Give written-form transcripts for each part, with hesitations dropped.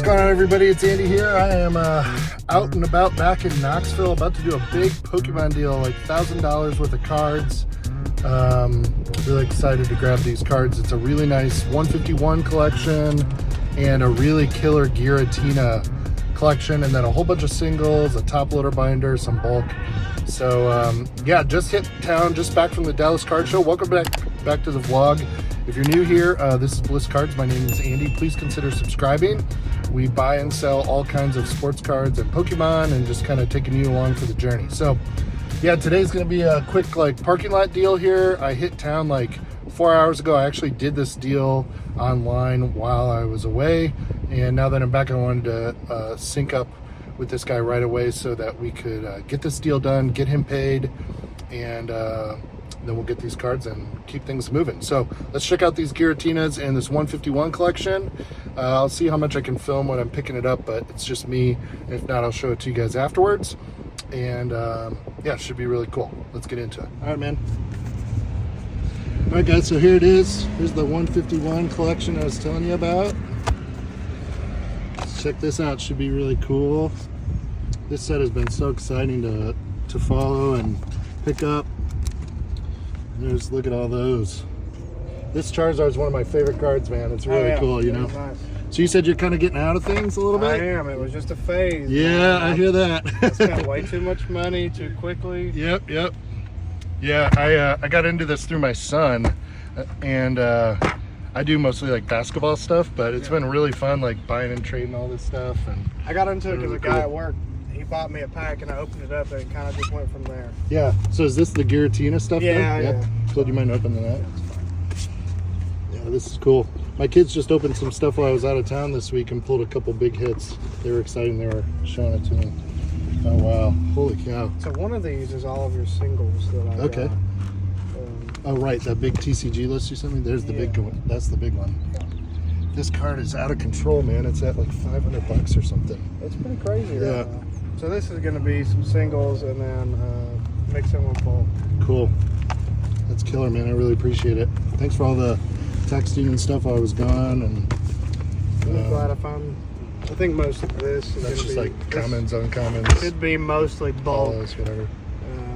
What's going on, everybody? It's Andy here. I am out and about back in Knoxville, about to do a big Pokemon deal, like $1,000 worth of cards. Really excited to grab these cards. It's a really nice 151 collection and a really killer Giratina collection, and then a whole bunch of singles, a top loader binder, some bulk. So yeah, just hit town, just back from the Dallas Card Show. Welcome back to the vlog. If you're new here, this is Bliss Cards. My name is Andy. Please consider subscribing. We buy and sell all kinds of sports cards and Pokemon, and just kind of taking you along for the journey. So yeah, today's gonna be a quick like parking lot deal here. I hit town like 4 hours ago. I actually did this deal online while I was away, and now that I'm back, I wanted to sync up with this guy right away so that we could get this deal done, get him paid, and then we'll get these cards and keep things moving. So let's check out these Giratinas and this 151 collection. I'll see how much I can film when I'm picking it up, but it's just me. If not, I'll show it to you guys afterwards. And yeah, it should be really cool. Let's get into it. All right, man. All right, guys, so here it is. Here's the 151 collection I was telling you about. Let's check this out. It should be really cool. This set has been so exciting to follow and pick up. Look at all those. This Charizard is one of my favorite cards, man. It's really cool, you know. Nice. So you said you're kind of getting out of things a little bit? I am. It was just a phase. Yeah, I hear that. I spent way too much money too quickly. Yep. Yeah, I got into this through my son, and I do mostly like basketball stuff, but it's been really fun, like buying and trading all this stuff. And I got into it because a guy at work, he bought me a pack, and I opened it up, and it kind of just went from there. Yeah. So is this the Giratina stuff? Yeah. So do you mind opening that? Yeah, this is cool. My kids just opened some stuff while I was out of town this week and pulled a couple big hits. They were excited. They were showing it to me. Oh wow! Holy cow! So one of these is all of your singles that I got. Oh right, that big TCG list you sent me. There's the big one. That's the big one. This card is out of control, man. It's at like $500 or something. It's pretty crazy. Yeah. Right now. So this is going to be some singles and then mix in with bulk. Cool. That's killer, man. I really appreciate it. Thanks for all the texting and stuff while I was gone. And I'm glad I found. I think most of this is that's just like commons, uncommons. Could be mostly bulk. Follows, whatever.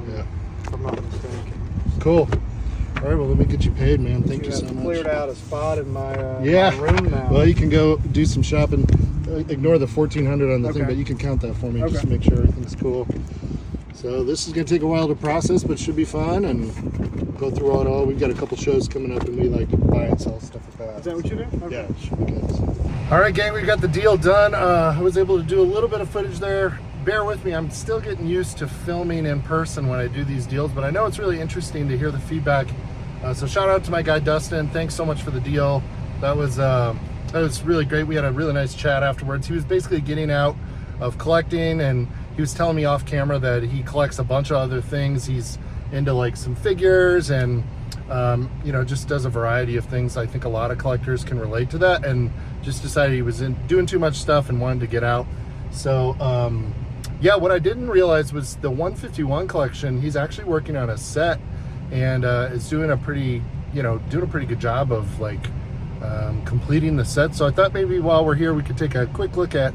Yeah. If I'm not mistaken. Cool. All right, well, let me get you paid, man. Thank you so much. Cleared out a spot in my, my room now. Well, you can go do some shopping. Ignore the $1,400 on the thing, but you can count that for me just to make sure everything's cool. So this is going to take a while to process, but should be fun, and go through it all. We've got a couple shows coming up, and we like to buy and sell stuff like that. Is that what you do? Okay. Yeah, it should be good. All right, gang, we got the deal done. I was able to do a little bit of footage there. Bear with me, I'm still getting used to filming in person when I do these deals, but I know it's really interesting to hear the feedback. So shout out to my guy Dustin. Thanks so much for the deal. That was really great. We had a really nice chat afterwards. He was basically getting out of collecting, and he was telling me off camera that he collects a bunch of other things. He's into like some figures and you know, just does a variety of things. I think a lot of collectors can relate to that, and just decided he was doing too much stuff and wanted to get out. So yeah, what I didn't realize was the 151 collection, he's actually working on a set, and is doing a pretty good job of like completing the set. So I thought maybe while we're here, we could take a quick look at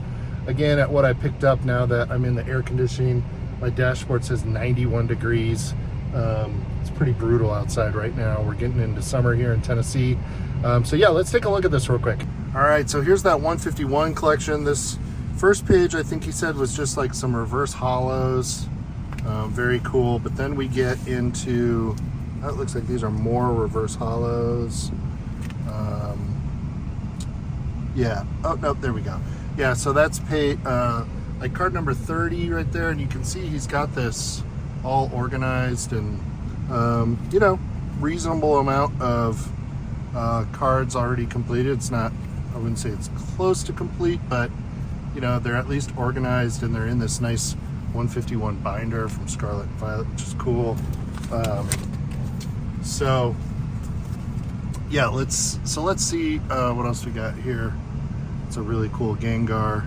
what I picked up now that I'm in the air conditioning. My dashboard says 91 degrees. It's pretty brutal outside right now. We're getting into summer here in Tennessee. So yeah, let's take a look at this real quick. All right, so here's that 151 collection. This first page, I think he said, was just like some reverse hollows. Very cool. But then we get into, it looks like these are more reverse hollows. Yeah. Oh no, there we go. Yeah. So that's like card number 30 right there, and you can see he's got this all organized and you know, reasonable amount of cards already completed. It's not, I wouldn't say it's close to complete, but you know, they're at least organized, and they're in this nice 151 binder from Scarlet and Violet, which is cool. So yeah, let's see what else we got here. It's a really cool Gengar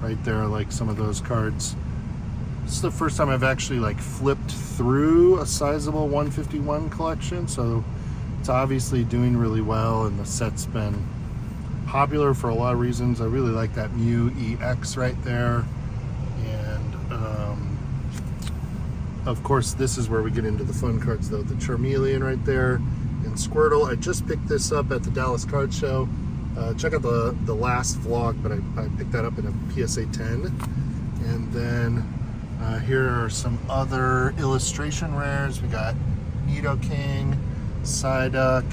right there. I like some of those cards. This is the first time I've actually like flipped through a sizable 151 collection, so it's obviously doing really well, and the set's been popular for a lot of reasons. I really like that Mew EX right there. And of course, this is where we get into the fun cards though. The Charmeleon right there and Squirtle. I just picked this up at the Dallas Card Show. Check out the last vlog, but I picked that up in a PSA 10. And then here are some other illustration rares. We got Nidoking, Psyduck,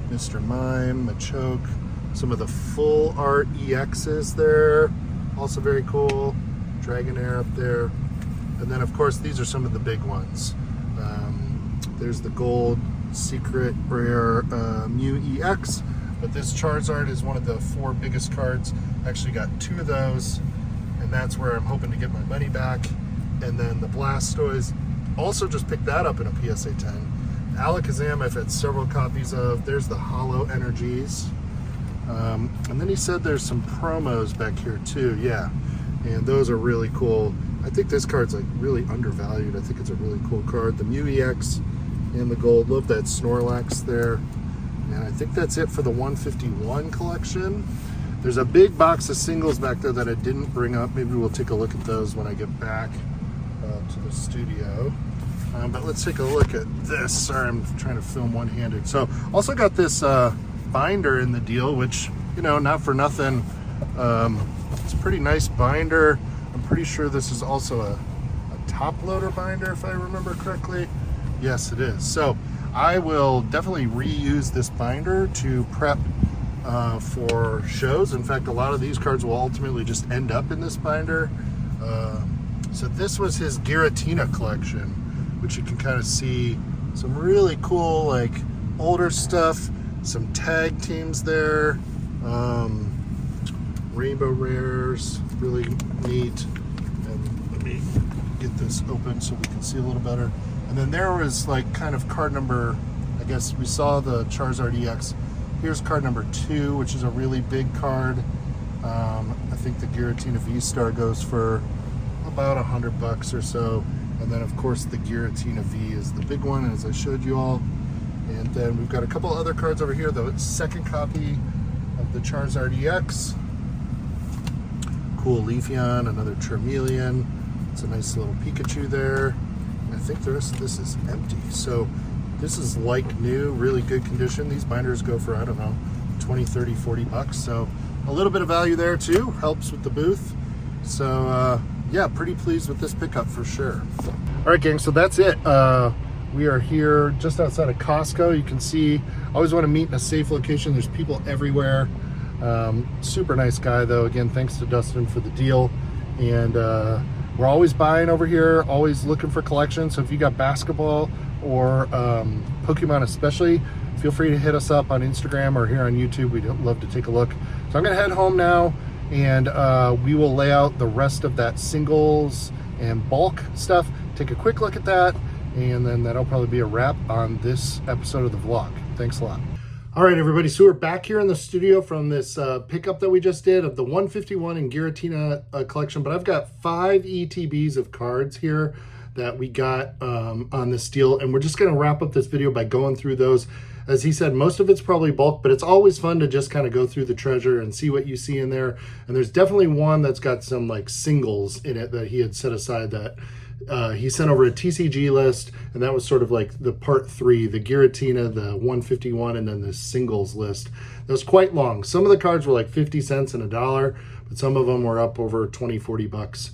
Mr. Mime, Machoke, some of the full art EXs there, also very cool. Dragonair up there. And then of course these are some of the big ones. There's the gold secret rare Mew EX, but this Charizard is one of the 4 biggest cards. I actually got 2 of those, and that's where I'm hoping to get my money back. And then the Blastoise, also just picked that up in a PSA 10. Alakazam I've had several copies of. There's the Hollow Energies. And then he said there's some promos back here too, yeah. And those are really cool. I think this card's like really undervalued. I think it's a really cool card. The Mew EX and the gold. Love that Snorlax there. And I think that's it for the 151 collection. There's a big box of singles back there that I didn't bring up. Maybe we'll take a look at those when I get back to the studio. But let's take a look at this. Sorry, I'm trying to film one-handed. So also got this binder in the deal, which, you know, not for nothing. It's a pretty nice binder. I'm pretty sure this is also a top loader binder, if I remember correctly. Yes, it is. So I will definitely reuse this binder to prep for shows. In fact, a lot of these cards will ultimately just end up in this binder. So this was his Giratina collection, which you can kind of see some really cool, like, older stuff, some tag teams there, rainbow rares, really neat. And let me get this open so we can see a little better. And then there was like kind of card number, I guess we saw the Charizard EX. Here's card number 2, which is a really big card. I think the Giratina V-Star goes for about $100 or so. And then of course the Giratina V is the big one, as I showed you all. And then we've got a couple other cards over here. The second copy of the Charizard EX. Cool Leafeon, another Charmeleon. It's a nice little Pikachu there. And I think the rest of this is empty. So this is like new, really good condition. These binders go for, I don't know, 20, 30, 40 bucks. So a little bit of value there too. Helps with the booth. So yeah, pretty pleased with this pickup for sure. All right, gang, so that's it. We are here just outside of Costco. You can see, I always want to meet in a safe location. There's people everywhere. Super nice guy though. Again, thanks to Dustin for the deal. And we're always buying over here, always looking for collections. So if you got basketball or Pokemon especially, feel free to hit us up on Instagram or here on YouTube. We'd love to take a look. So I'm gonna head home now, and we will lay out the rest of that singles and bulk stuff. Take a quick look at that, and then that'll probably be a wrap on this episode of the vlog. Thanks a lot. All right, everybody, so we're back here in the studio from this pickup that we just did of the 151 and Giratina collection, but I've got 5 ETBs of cards here that we got on this deal, and we're just gonna wrap up this video by going through those. As he said, most of it's probably bulk, but it's always fun to just kind of go through the treasure and see what you see in there. And there's definitely one that's got some like singles in it that he had set aside that he sent over a TCG list, and that was sort of like the part 3, the Giratina, the 151, and then the singles list. That was quite long. Some of the cards were like 50 cents and $1, but some of them were up over 20, 40 bucks.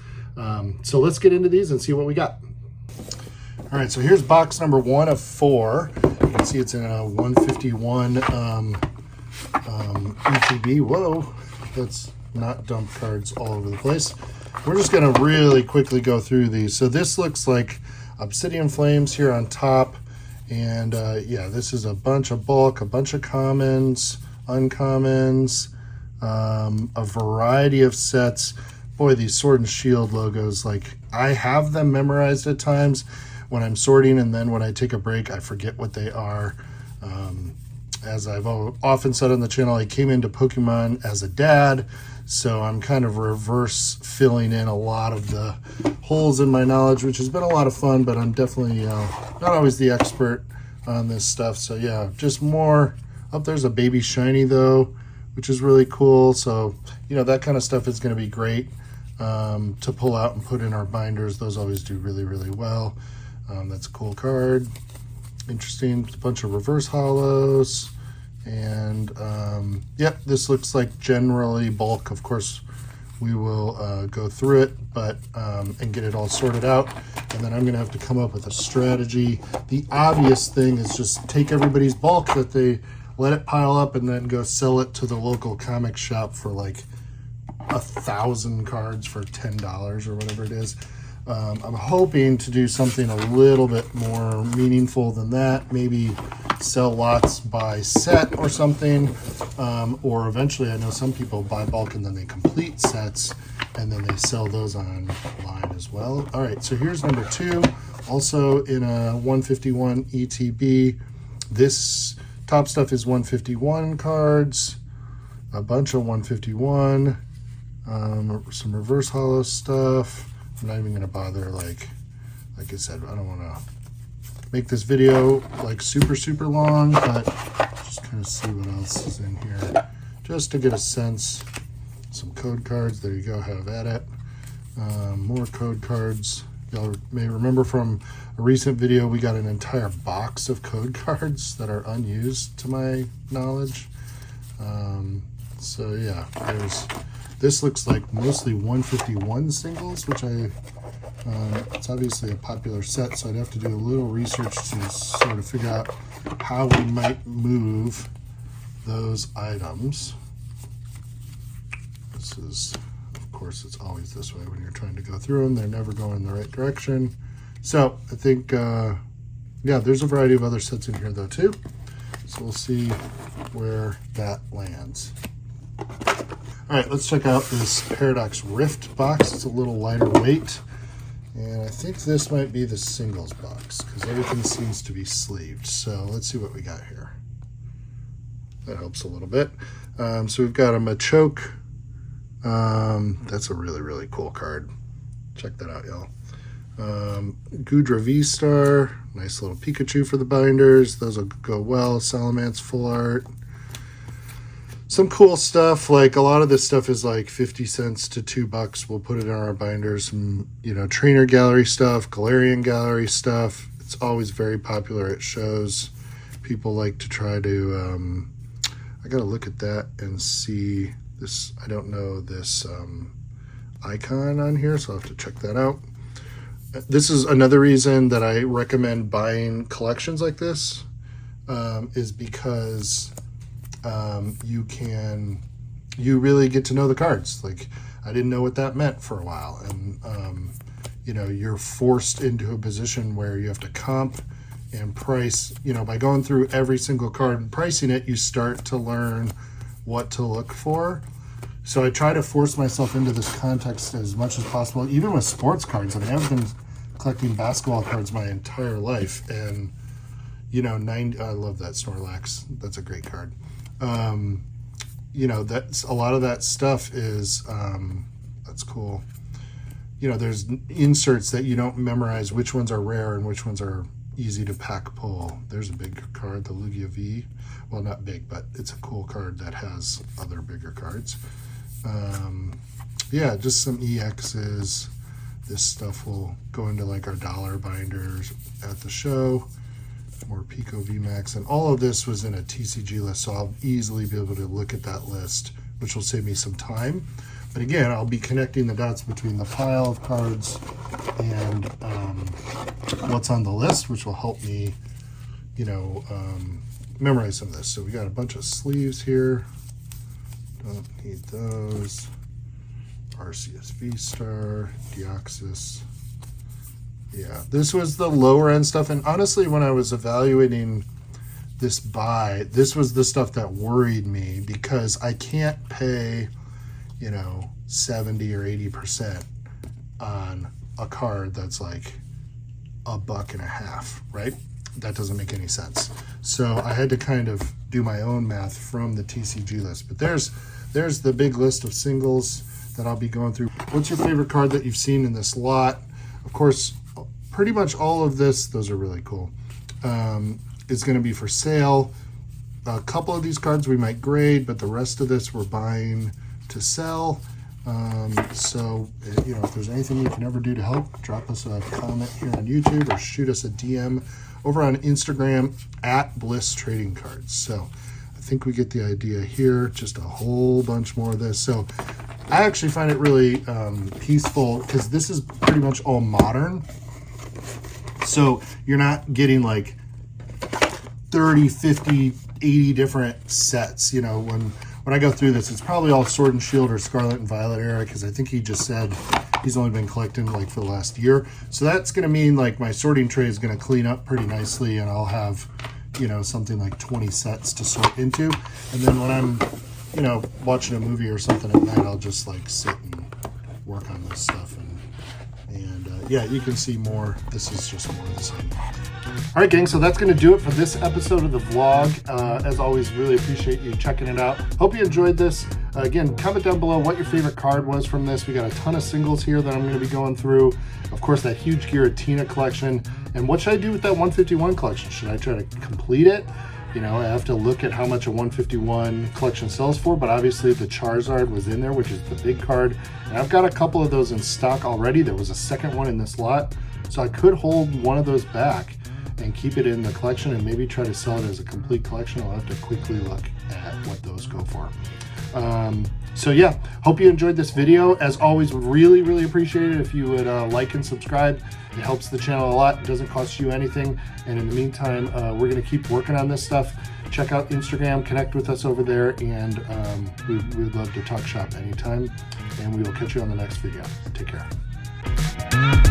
So let's get into these and see what we got. All right, so here's box number 1 of 4. You can see it's in a 151 ETB. Whoa, that's not dump cards all over the place. We're just gonna really quickly go through these. So this looks like Obsidian Flames here on top. And yeah, this is a bunch of bulk, a bunch of commons, uncommons, a variety of sets. Boy, these Sword and Shield logos, like I have them memorized at times when I'm sorting, and then when I take a break, I forget what they are. As I've often said on the channel, I came into Pokemon as a dad, so I'm kind of reverse filling in a lot of the holes in my knowledge, which has been a lot of fun, but I'm definitely not always the expert on this stuff. So yeah, just more. Up there's a baby shiny though, which is really cool. So, you know, that kind of stuff is going to be great to pull out and put in our binders. Those always do really, really well. That's a cool card. Interesting. A bunch of reverse hollows. And yep, this looks like generally bulk. Of course, we will go through it, but and get it all sorted out. And then I'm going to have to come up with a strategy. The obvious thing is just take everybody's bulk that they let it pile up and then go sell it to the local comic shop for like 1,000 cards for $10 or whatever it is. I'm hoping to do something a little bit more meaningful than that. Maybe sell lots by set or something. Or eventually, I know some people buy bulk and then they complete sets and then they sell those online as well. All right, so here's number 2. Also in a 151 ETB. This top stuff is 151 cards. A bunch of 151. Some reverse hollow stuff. I'm not even gonna bother, like I said, I don't wanna make this video like super long, but just kind of see what else is in here, just to get a sense. Some code cards, there you go, have at it. More code cards. Y'all may remember from a recent video, we got an entire box of code cards that are unused to my knowledge. So yeah, this looks like mostly 151 singles, which it's obviously a popular set, so I'd have to do a little research to sort of figure out how we might move those items. This is, of course, it's always this way when you're trying to go through them. They're never going in the right direction. So I think, yeah, there's a variety of other sets in here though too. So we'll see where that lands. All right, let's check out this Paradox Rift box. It's a little lighter weight. And I think this might be the singles box because everything seems to be sleeved. So let's see what we got here. That helps a little bit. So we've got a Machoke. That's a really cool card. Check that out, y'all. Gudra V-Star. Nice little Pikachu for the binders. Those will go well. Salamence full art. Some cool stuff, like a lot of this stuff is like 50 cents to $2. We'll put it in our binders. Some, you know, Trainer Gallery stuff, Galarian Gallery stuff. It's always very popular at shows. People like to try to, I gotta look at that and see this. I don't know this icon on here, so I'll have to check that out. This is another reason that I recommend buying collections like this, is because you really get to know the cards. Like, I didn't know what that meant for a while, and you know, you're forced into a position where you have to comp and price. You know, by going through every single card and pricing it, you start to learn what to look for. So I try to force myself into this context as much as possible, even with sports cards. I mean, I've been collecting basketball cards my entire life, and you know, I love that Snorlax. That's a great card. You know, that's a lot of that stuff is that's cool. You know, there's inserts that you don't memorize which ones are rare and which ones are easy to pack pull. There's a big card, the Lugia V. Well, not big, but it's a cool card that has other bigger cards. Yeah, just some EXs. This stuff will go into like our dollar binders at the show. More Pico VMAX, and all of this was in a TCG list, so I'll easily be able to look at that list, which will save me some time. But again, I'll be connecting the dots between the pile of cards and what's on the list, which will help me, you know, memorize some of this. So we got a bunch of sleeves here. Don't need those. Arceus V-Star, Deoxys. Yeah, this was the lower end stuff, and honestly, when I was evaluating this buy, this was the stuff that worried me, because I can't pay, you know, 70 or 80% on a card that's like $1.50, right? That doesn't make any sense. So I had to kind of do my own math from the TCG list. But there's the big list of singles that I'll be going through. What's your favorite card that you've seen in this lot? Of course, pretty much all of this, those are really cool, is going to be for sale. a couple of these cards we might grade, but the rest of this we're buying to sell. So, you know, if there's anything you can ever do to help, drop us a comment here on YouTube or shoot us a DM over on Instagram at Bliss Trading Cards. So I think we get the idea here, just a whole bunch more of this. So I actually find it really peaceful because this is pretty much all modern. So you're not getting like 30, 50, 80 different sets. You know, when I go through this, it's probably all Sword and Shield or Scarlet and Violet era, because I think he just said he's only been collecting like for the last year. So that's going to mean like my sorting tray is going to clean up pretty nicely, and I'll have, you know, something like 20 sets to sort into. And then when I'm, you know, watching a movie or something at night, I'll just like sit and work on this stuff. And yeah, you can see more. This is just more of the same. All right, gang, so that's going to do it for this episode of the vlog. As always, really appreciate you checking it out. Hope you enjoyed this. Again, comment down below what your favorite card was from this. We got a ton of singles here that I'm going to be going through. Of course, that huge Giratina collection. And what should I do with that 151 collection? Should I try to complete it? You know, I have to look at how much a 151 collection sells for, but obviously the Charizard was in there, which is the big card. And I've got a couple of those in stock already. There was a second one in this lot, so I could hold one of those back and keep it in the collection and maybe try to sell it as a complete collection. I'll have to quickly look at what those go for. So yeah, hope you enjoyed this video. As always, would really, really appreciate it if you would like and subscribe. It helps the channel a lot. It doesn't cost you anything. And in the meantime, we're going to keep working on this stuff. Check out Instagram, connect with us over there, and we'd love to talk shop anytime. And we will catch you on the next video. Take care.